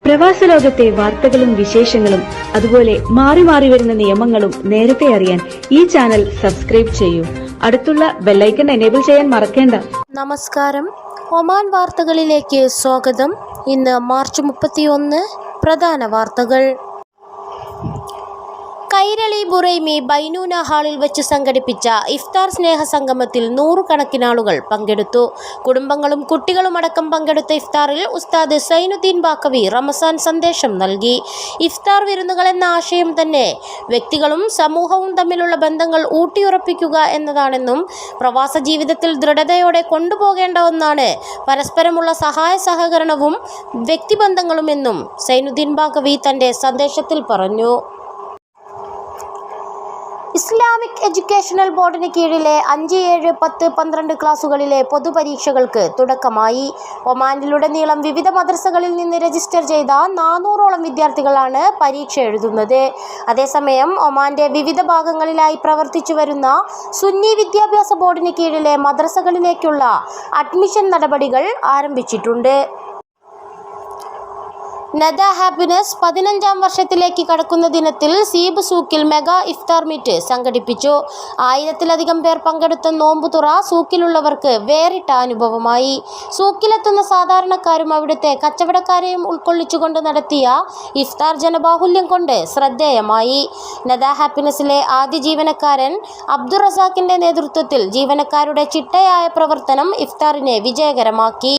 പ്രവാസ ലോകത്തെ വാർത്തകളും വിശേഷങ്ങളും അതുപോലെ മാറി മാറി വരുന്ന നിയമങ്ങളും നേരത്തെ അറിയാൻ ഈ ചാനൽ സബ്സ്ക്രൈബ് ചെയ്യൂ. അടുത്തുള്ള ബെല്ലൈക്കൺ എനേബിൾ ചെയ്യാൻ മറക്കേണ്ട. നമസ്കാരം, ഒമാൻ വാർത്തകളിലേക്ക് സ്വാഗതം. ഇന്ന് മാർച്ച് 31. പ്രധാന വാർത്തകൾ. കൈരളി ബുറൈമി ബൈനൂന ഹാളിൽ വെച്ച് സംഘടിപ്പിച്ച ഇഫ്താർ സ്നേഹ സംഗമത്തിൽ 100 കണക്കിന് ആളുകൾ പങ്കെടുത്തു. കുടുംബങ്ങളും കുട്ടികളുമടക്കം പങ്കെടുത്ത ഇഫ്താറിൽ ഉസ്താദ് സൈനുദ്ദീൻ ബാക്കവി റമസാൻ സന്ദേശം നൽകി. ഇഫ്താർ വിരുന്നുകൾ എന്ന ആശയം തന്നെ വ്യക്തികളും സമൂഹവും തമ്മിലുള്ള ബന്ധങ്ങൾ ഊട്ടിയുറപ്പിക്കുക എന്നതാണെന്നും പ്രവാസ ജീവിതത്തിൽ ദൃഢതയോടെ കൊണ്ടുപോകേണ്ട ഒന്നാണ് പരസ്പരമുള്ള സഹായ സഹകരണവും വ്യക്തിബന്ധങ്ങളുമെന്നും സൈനുദ്ദീൻ ബാക്കവി തന്റെ സന്ദേശത്തിൽ പറഞ്ഞു. ഇസ്ലാമിക് എഡ്യൂക്കേഷണൽ ബോർഡിന് കീഴിലെ 5, 7, 10, 12 ക്ലാസുകളിലെ പൊതുപരീക്ഷകൾക്ക് തുടക്കമായി. ഒമാനിലുടനീളം വിവിധ മദ്രസകളിൽ നിന്ന് രജിസ്റ്റർ ചെയ്ത 400ഓളം വിദ്യാർത്ഥികളാണ് പരീക്ഷ എഴുതുന്നത്. അതേസമയം ഒമാന്റെ വിവിധ ഭാഗങ്ങളിലായി പ്രവർത്തിച്ചു വരുന്ന സുന്നി വിദ്യാഭ്യാസ ബോർഡിന് കീഴിലെ മദ്രസകളിലേക്കുള്ള അഡ്മിഷൻ നടപടികൾ ആരംഭിച്ചിട്ടുണ്ട്. നദ ഹാപ്പിനെസ് 15ാം വർഷത്തിലേക്ക് കടക്കുന്ന ദിനത്തിൽ സീബ് സൂക്കിൽ മെഗാ ഇഫ്താർ മീറ്റ് സംഘടിപ്പിച്ചു. 1000-ലധികം പേർ പങ്കെടുത്ത നോമ്പുതുറ സൂക്കിലുള്ളവർക്ക് വേറിട്ട അനുഭവമായി. സൂക്കിലെത്തുന്ന സാധാരണക്കാരും അവിടുത്തെ കച്ചവടക്കാരെയും ഉൾക്കൊള്ളിച്ചുകൊണ്ട് നടത്തിയ ഇഫ്താർ ജനബാഹുല്യം കൊണ്ട് ശ്രദ്ധേയമായി. നദ ഹാപ്പിനെസ്സിലെ ആദ്യ ജീവനക്കാരൻ അബ്ദുൾ റസാഖിന്റെ നേതൃത്വത്തിൽ ജീവനക്കാരുടെ ചിട്ടയായ പ്രവർത്തനം ഇഫ്താറിനെ വിജയകരമാക്കി.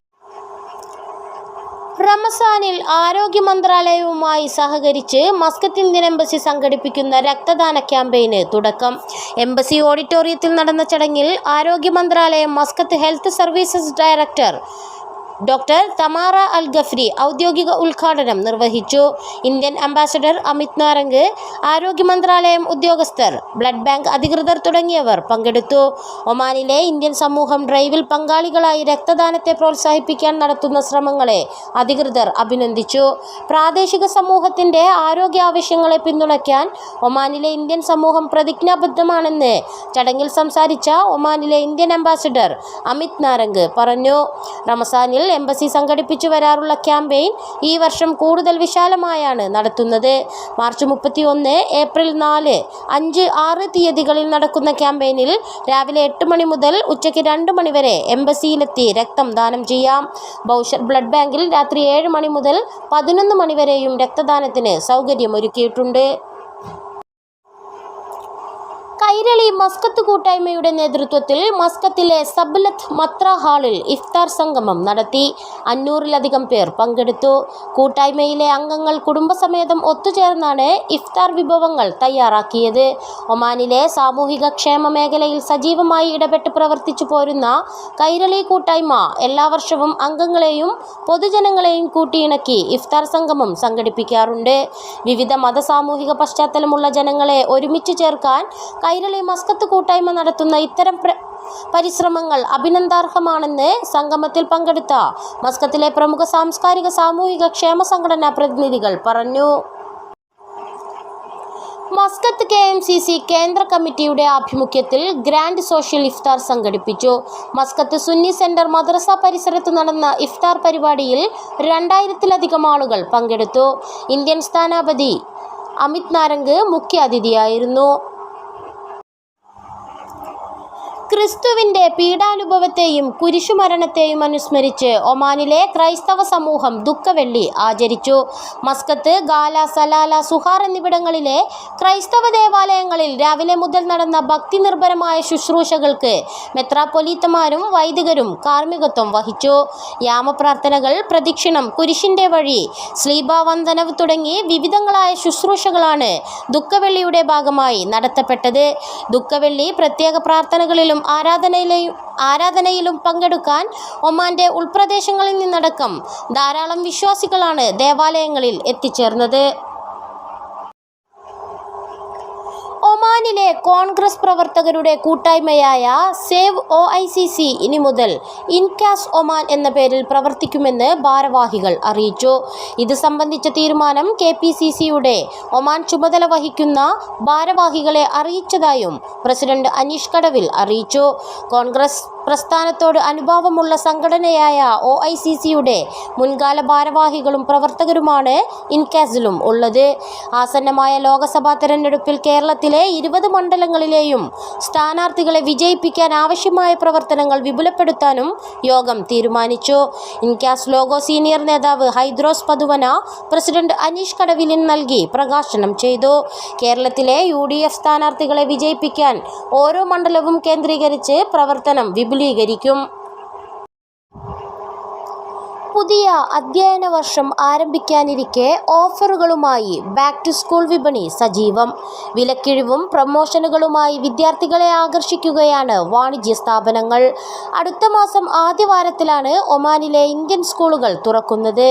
റമസാനിൽ ആരോഗ്യ മന്ത്രാലയവുമായി സഹകരിച്ച് മസ്കത്ത് ഇന്ത്യൻ എംബസി സംഘടിപ്പിക്കുന്ന രക്തദാന ക്യാമ്പയിന് തുടക്കം. എംബസി ഓഡിറ്റോറിയത്തിൽ നടന്ന ചടങ്ങിൽ ആരോഗ്യ മന്ത്രാലയം Muscat health services director doctor Tamara Al Ghafri ഔദ്യോഗിക ഉദ്ഘാടനം നിർവഹിച്ചു. ഇന്ത്യൻ അംബാസഡർ അമിത് നാരംഗ്, ആരോഗ്യ മന്ത്രാലയം ഉദ്യോഗസ്ഥർ, ബ്ലഡ് ബാങ്ക് അധികൃതർ തുടങ്ങിയവർ പങ്കെടുത്തു. ഒമാനിലെ ഇന്ത്യൻ സമൂഹം ഡ്രൈവിൽ പങ്കാളികളായി രക്തദാനത്തെ പ്രോത്സാഹിപ്പിക്കാൻ നടത്തുന്ന ശ്രമങ്ങളെ അധികൃതർ അഭിനന്ദിച്ചു. പ്രാദേശിക സമൂഹത്തിന്റെ ആരോഗ്യ ആവശ്യങ്ങളെ പിന്തുണയ്ക്കാൻ ഒമാനിലെ ഇന്ത്യൻ സമൂഹം പ്രതിജ്ഞാബദ്ധമാണെന്ന് ചടങ്ങിൽ സംസാരിച്ച ഒമാനിലെ ഇന്ത്യൻ അംബാസഡർ അമിത് നാരംഗ് പറഞ്ഞു. റമസാനിൽ എംബസി സംഘടിപ്പിച്ചു വരാറുള്ള ക്യാമ്പയിൻ ഈ വർഷം കൂടുതൽ വിശാലമായാണ് നടത്തുന്നത്. മാർച്ച് 31, ഏപ്രിൽ 4, 5, 6 തീയതികളിൽ നടക്കുന്ന ക്യാമ്പയിനിൽ രാവിലെ 8 മണി മുതൽ ഉച്ചയ്ക്ക് 2 മണി വരെ എംബസിയിലെത്തി രക്തം ദാനം ചെയ്യാം. ബൗഷർ ബ്ലഡ് ബാങ്കിൽ രാത്രി 7 മണി മുതൽ 11 മണി വരെയും രക്തദാനത്തിന് സൗകര്യമൊരുക്കിയിട്ടുണ്ട്. കൈരളി മസ്കത്ത് കൂട്ടായ്മയുടെ നേതൃത്വത്തിൽ മസ്കത്തിലെ സബ്ലത്ത് മത്ര ഹാളിൽ ഇഫ്താർ സംഗമം നടത്തി. 500-ലധികം പേർ പങ്കെടുത്തു. കൂട്ടായ്മയിലെ അംഗങ്ങൾ കുടുംബസമേതം ഒത്തുചേർന്നാണ് ഇഫ്താർ വിഭവങ്ങൾ തയ്യാറാക്കിയത്. ഒമാനിലെ സാമൂഹിക ക്ഷേമ മേഖലയിൽ സജീവമായി ഇടപെട്ട് പ്രവർത്തിച്ചു പോരുന്ന കൈരളി കൂട്ടായ്മ എല്ലാ വർഷവും അംഗങ്ങളെയും പൊതുജനങ്ങളെയും കൂട്ടിയിണക്കി ഇഫ്താർ സംഗമം സംഘടിപ്പിക്കാറുണ്ട്. വിവിധ മതസാമൂഹിക പശ്ചാത്തലമുള്ള ജനങ്ങളെ ഒരുമിച്ച് ചേർക്കാൻ കൈരളി മസ്കത്ത് കൂട്ടായ്മ നടത്തുന്ന ഇത്തരം പരിശ്രമങ്ങൾ അഭിനന്ദനാർഹമാണെന്ന് സംഗമത്തിൽ പങ്കെടുത്ത മസ്കത്തിലെ പ്രമുഖ സാംസ്കാരിക സാമൂഹിക ക്ഷേമ സംഘടനാ പ്രതിനിധികൾ പറഞ്ഞു. മസ്കത്ത് KMCC കേന്ദ്ര കമ്മിറ്റിയുടെ ആഭിമുഖ്യത്തിൽ ഗ്രാൻഡ് സോഷ്യൽ ഇഫ്താർ സംഘടിപ്പിച്ചു. മസ്കത്ത് സുന്നി സെന്റർ മദ്രസ പരിസരത്ത് നടന്ന ഇഫ്താർ പരിപാടിയിൽ 2000-ലധികം ആളുകൾ പങ്കെടുത്തു. ഇന്ത്യൻ സ്ഥാനപതി അമിത് നാരംഗ് മുഖ്യാതിഥിയായിരുന്നു. ക്രിസ്തുവിന്റെ പീഡാനുഭവത്തെയും കുരിശുമരണത്തെയും അനുസ്മരിച്ച് ഒമാനിലെ ക്രൈസ്തവ സമൂഹം ദുഃഖവെള്ളി ആചരിച്ചു. മസ്കത്ത്, ഗാല, സലാല, സുഹാർ എന്നിവിടങ്ങളിലെ ക്രൈസ്തവ ദേവാലയങ്ങളിൽ രാവിലെ മുതൽ നടന്ന ഭക്തി നിർഭരമായ ശുശ്രൂഷകൾക്ക് മെത്രാപ്പൊലീത്തമാരും വൈദികരും കാർമ്മികത്വം വഹിച്ചു. യാമപ്രാർത്ഥനകൾ, പ്രദക്ഷിണം, കുരിശിന്റെ വഴി, ശ്ലീബാവന്ദനവ് തുടങ്ങി വിവിധങ്ങളായ ശുശ്രൂഷകളാണ് ദുഃഖവെള്ളിയുടെ ഭാഗമായി നടത്തപ്പെട്ടത്. ദുഃഖവെള്ളി പ്രത്യേക പ്രാർത്ഥനകളിലും ആരാധനയിലും പങ്കെടുക്കാൻ ഒമാന്റെ ഉൾപ്രദേശങ്ങളിൽ നിന്നടക്കം ധാരാളം വിശ്വാസികളാണ് ദേവാലയങ്ങളിൽ എത്തിച്ചേർന്നത്. ഒമാനിലെ കോൺഗ്രസ് പ്രവർത്തകരുടെ കൂട്ടായ്മയായ സേവ് OICC ഇനി മുതൽ ഇൻകാസ് ഒമാൻ എന്ന പേരിൽ പ്രവർത്തിക്കുമെന്ന് ഭാരവാഹികൾ അറിയിച്ചു. ഇത് സംബന്ധിച്ച തീരുമാനം KPCCയുടെ ഒമാൻ ചുമതല വഹിക്കുന്ന ഭാരവാഹികളെ അറിയിച്ചതായും പ്രസിഡന്റ് അനീഷ് കടവിൽ അറിയിച്ചു. കോൺഗ്രസ് പ്രസ്ഥാനത്തോട് അനുഭാവമുള്ള സംഘടനയായ OICCയുടെ മുൻകാല ഭാരവാഹികളും പ്രവർത്തകരുമാണ് ഇൻകാസിലും ഉള്ളത്. ആസന്നമായ ലോക്സഭാ തെരഞ്ഞെടുപ്പിൽ കേരളത്തിലെ 20 മണ്ഡലങ്ങളിലെയും സ്ഥാനാർത്ഥികളെ വിജയിപ്പിക്കാൻ ആവശ്യമായ പ്രവർത്തനങ്ങൾ വിപുലപ്പെടുത്താനും യോഗം തീരുമാനിച്ചു. ഇൻകാസ് ലോഗോ സീനിയർ നേതാവ് ഹൈദ്രോസ് പതുവന പ്രസിഡന്റ് അനീഷ് കടവിലിന് നൽകി പ്രകാശനം ചെയ്തു. കേരളത്തിലെ UDF സ്ഥാനാർത്ഥികളെ വിജയിപ്പിക്കാൻ ഓരോ മണ്ഡലവും കേന്ദ്രീകരിച്ച് പ്രവർത്തനം വിപുലീകരിക്കും. പുതിയ അധ്യയന വർഷം ആരംഭിക്കാനിരിക്കെ ഓഫറുകളുമായി ബാക്ക് ടു സ്കൂൾ വിപണി സജീവം. വിലക്കിഴിവും പ്രമോഷനുകളുമായി വിദ്യാർത്ഥികളെ ആകർഷിക്കുകയാണ് വാണിജ്യ സ്ഥാപനങ്ങൾ. അടുത്ത മാസം ആദ്യവാരത്തിലാണ് ഒമാനിലെ ഇന്ത്യൻ സ്കൂളുകൾ തുറക്കുന്നത്.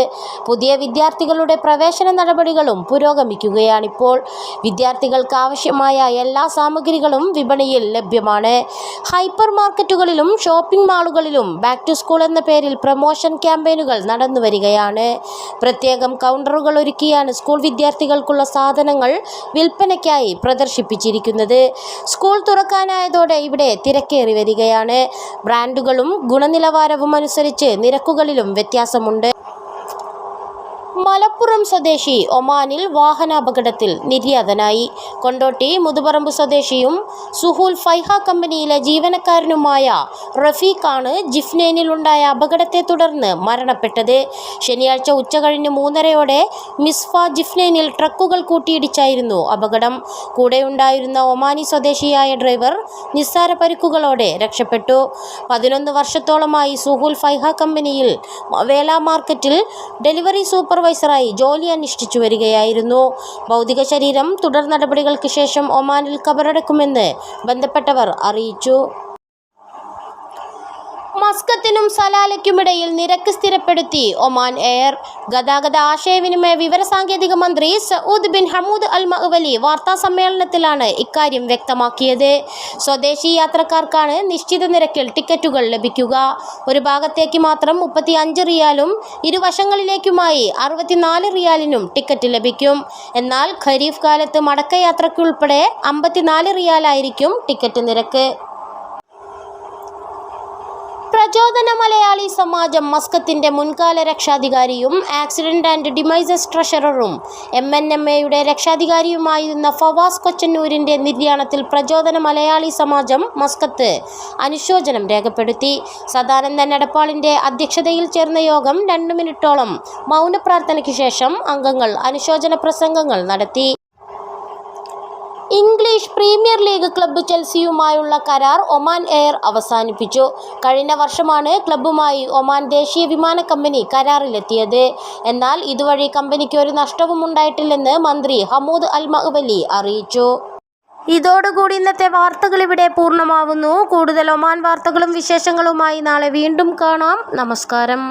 പുതിയ വിദ്യാർത്ഥികളുടെ പ്രവേശന നടപടികളും പുരോഗമിക്കുകയാണിപ്പോൾ. വിദ്യാർത്ഥികൾക്ക് ആവശ്യമായ എല്ലാ സാമഗ്രികളും വിപണിയിൽ ലഭ്യമാണ്. ഹൈപ്പർ മാർക്കറ്റുകളിലും ഷോപ്പിംഗ് മാളുകളിലും ബാക്ക് ടു സ്കൂൾ എന്ന പേരിൽ പ്രമോഷൻ ക്യാമ്പയിനുകൾ നടന്നുവരികയാണ്. പ്രത്യേകം കൗണ്ടറുകൾ ഒരുക്കിയാണ് സ്കൂൾ വിദ്യാർത്ഥികൾക്കുള്ള സാധനങ്ങൾ വിൽപ്പനയ്ക്കായി പ്രദർശിപ്പിച്ചിരിക്കുന്നത്. സ്കൂൾ തുറക്കാനായതോടെ ഇവിടെ തിരക്കേറി വരികയാണ്. ബ്രാൻഡുകളും ഗുണനിലവാരവും അനുസരിച്ച് നിരക്കുകളിലും വ്യത്യാസമുണ്ട്. മലപ്പുറം സ്വദേശി ഒമാനിൽ വാഹനാപകടത്തിൽ നിര്യാതനായി. കൊണ്ടോട്ടി മുതുപറമ്പ് സ്വദേശിയും സുഹൂൽ ഫൈഹ കമ്പനിയിലെ ജീവനക്കാരനുമായ റഫീഖാണ് ജിഫ്നൈനിലുണ്ടായ അപകടത്തെ തുടർന്ന് മരണപ്പെട്ടത്. ശനിയാഴ്ച ഉച്ചകഴിഞ്ഞ് 3:30 മിസ്ഫ ജിഫ്നൈനിൽ ട്രക്കുകൾ കൂട്ടിയിടിച്ചായിരുന്നു അപകടം. കൂടെയുണ്ടായിരുന്ന ഒമാനി സ്വദേശിയായ ഡ്രൈവർ നിസ്സാര പരിക്കുകളോടെ രക്ഷപ്പെട്ടു. 11 വർഷത്തോളമായി സുഹൂൽ ഫൈഹ കമ്പനിയിൽ വേല മാർക്കറ്റിൽ ഡെലിവറി സൂപ്പർവൈസറായി ജോലി അനുഷ്ഠിച്ചു വരികയായിരുന്നു. ഭൗതിക ശരീരം തുടർ നടപടികൾക്ക് ശേഷം ഒമാനിൽ കബറടക്കുമെന്ന് ബന്ധപ്പെട്ടവർ അറിയിച്ചു. മസ്കത്തിനും സലാലയ്ക്കുമിടയിൽ നിരക്ക് സ്ഥിരപ്പെടുത്തി ഒമാൻ എയർ. ഗതാഗത ആശയവിനിമയ വിവരസാങ്കേതിക മന്ത്രി സഊദ് ബിൻ ഹമൂദ് അൽ മഅ്വലി വാർത്താസമ്മേളനത്തിലാണ് ഇക്കാര്യം വ്യക്തമാക്കിയത്. സ്വദേശി യാത്രക്കാർക്കാണ് നിശ്ചിത നിരക്കിൽ ടിക്കറ്റുകൾ ലഭിക്കുക. ഒരു ഭാഗത്തേക്ക് മാത്രം 35 റിയാലും ഇരുവശങ്ങളിലേക്കുമായി 64 റിയാലിനും ടിക്കറ്റ് ലഭിക്കും. എന്നാൽ ഖരീഫ് കാലത്ത് മടക്കയാത്രയ്ക്കുൾപ്പെടെ 54 റിയാലായിരിക്കും ടിക്കറ്റ് നിരക്ക്. പ്രചോദന മലയാളി സമാജം മസ്കത്തിന്റെ മുൻകാല രക്ഷാധികാരിയും ആക്സിഡന്റ് ആൻഡ് ഡിമൈസസ് ട്രഷററും MNMA-യുടെ രക്ഷാധികാരിയുമായിരുന്ന ഫവാസ് കൊച്ചന്നൂരിന്റെ നിര്യാണത്തിൽ പ്രചോദന മലയാളി സമാജം മസ്കത്ത് അനുശോചനം രേഖപ്പെടുത്തി. സദാനന്ദൻ എടപ്പാളിന്റെ അധ്യക്ഷതയിൽ ചേർന്ന യോഗം 2 മിനിറ്റോളം മൗനപ്രാർത്ഥനയ്ക്ക് ശേഷം അംഗങ്ങൾ അനുശോചന പ്രസംഗങ്ങൾ നടത്തി. ഇംഗ്ലീഷ് പ്രീമിയർ ലീഗ് ക്ലബ്ബ് ചെൽസിയുമായുള്ള കരാർ ഒമാൻ എയർ അവസാനിപ്പിച്ചു. കഴിഞ്ഞ വർഷമാണ് ക്ലബ്ബുമായി ഒമാൻ ദേശീയ വിമാന കമ്പനി കരാറിലെത്തിയത്. എന്നാൽ ഇതുവഴി കമ്പനിക്ക് ഒരു നഷ്ടവും ഉണ്ടായിട്ടില്ലെന്ന് മന്ത്രി ഹമൂദ് അൽ മഅ്വലി അറിയിച്ചു. ഇതോടുകൂടി ഇന്നത്തെ വാർത്തകൾ ഇവിടെ പൂർണ്ണമാവുന്നു. കൂടുതൽ ഒമാൻ വാർത്തകളും വിശേഷങ്ങളുമായി നാളെ വീണ്ടും കാണാം. നമസ്കാരം.